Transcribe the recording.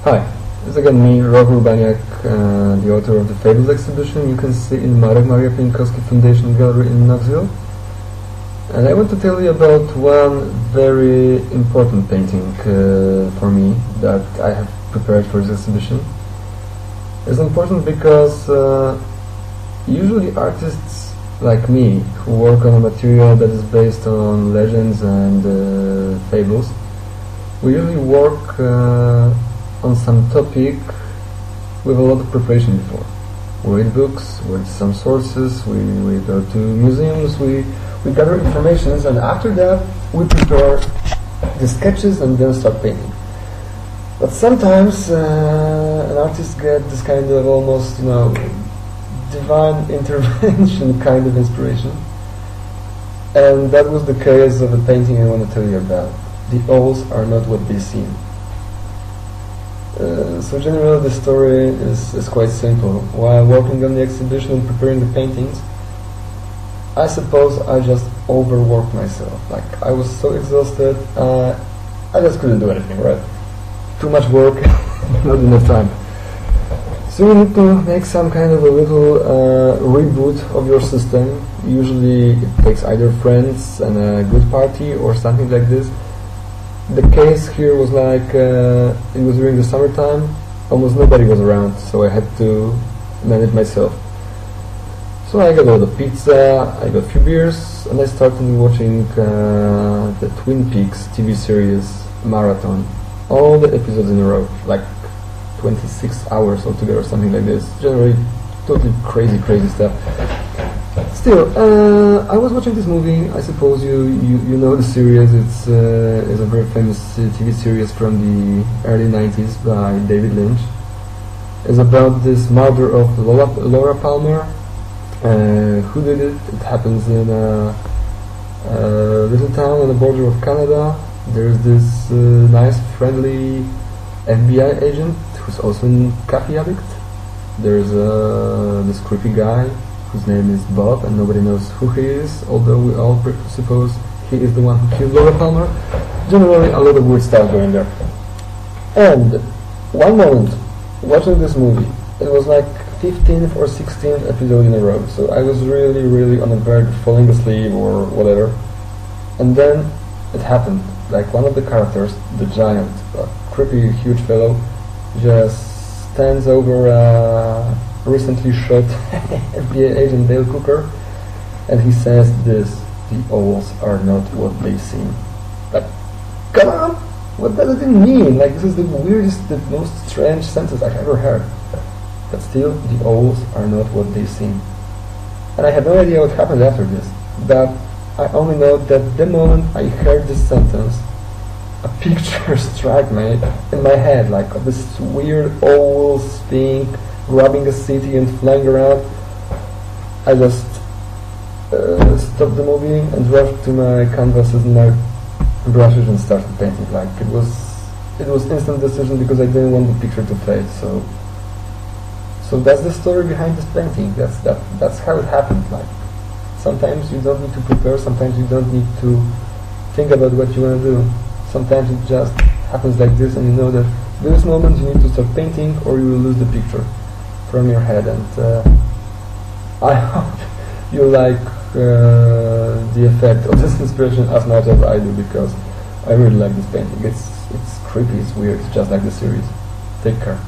Hi, it's again me, Rok Urbaniak, the author of the Fables exhibition you can see in Marek Maria Pieńkowski Foundation Gallery in Knoxville. And I want to tell you about one very important painting for me that I have prepared for this exhibition. It's important because usually artists like me, who work on a material that is based on legends and fables, we usually work on some topic with a lot of preparation before. We read books, we read some sources, we go to museums, we gather information, and after that we prepare the sketches and then start painting. But sometimes an artist gets this kind of almost, divine intervention kind of inspiration. And that was the case of a painting I want to tell you about. The owls are not what they seem. So generally the story is quite simple. While working on the exhibition and preparing the paintings, I suppose I just overworked myself. Like, I was so exhausted, I just couldn't do anything, right? Too much work, not enough time. So you need to make some kind of a little reboot of your system. Usually it takes either friends and a good party or something like this. The case here was like, it was during the summertime, almost nobody was around, so I had to manage myself. So I got all the pizza, I got a few beers, and I started watching the Twin Peaks TV series marathon. All the episodes in a row, like 26 hours altogether, something like this. Generally, totally crazy stuff. Still, I was watching this movie. I suppose you know the series. It's a very famous TV series from the early 90s by David Lynch. It's about this murder of Laura Palmer. Who did it? It happens in a little town on the border of Canada. There's this nice, friendly FBI agent who's also a coffee addict. There's this creepy guy whose name is Bob, and nobody knows who he is, although we all suppose he is the one who killed Laura Palmer. Generally, a lot of weird stuff going there. And one moment, watching this movie, it was like 15th or 16th episode in a row, so I was really on the verge of falling asleep or whatever. And then it happened. Like, one of the characters, the giant, a creepy huge fellow, just stands over a recently shot FBI agent Dale Cooper, and he says this: "The owls are not what they seem." Like, come on, what does it mean? Like, this is the weirdest, the most strange sentence I've ever heard. But still, the owls are not what they seem. And I had no idea what happened after this, but I only know that the moment I heard this sentence, a picture struck me in my head, like of this weird owl thing grabbing a city and flying around. I just stopped the movie and rushed to my canvases and my brushes and started painting. Like, it was instant decision because I didn't want the picture to fade. So that's the story behind this painting. That's how it happened. Like, sometimes you don't need to prepare. Sometimes you don't need to think about what you want to do. Sometimes it just happens like this, and you know that this moment you need to start painting, or you will lose the picture from your head. And I hope you like the effect of this inspiration as much as I do, because I really like this painting. It's creepy, it's weird, it's just like the series. Take care.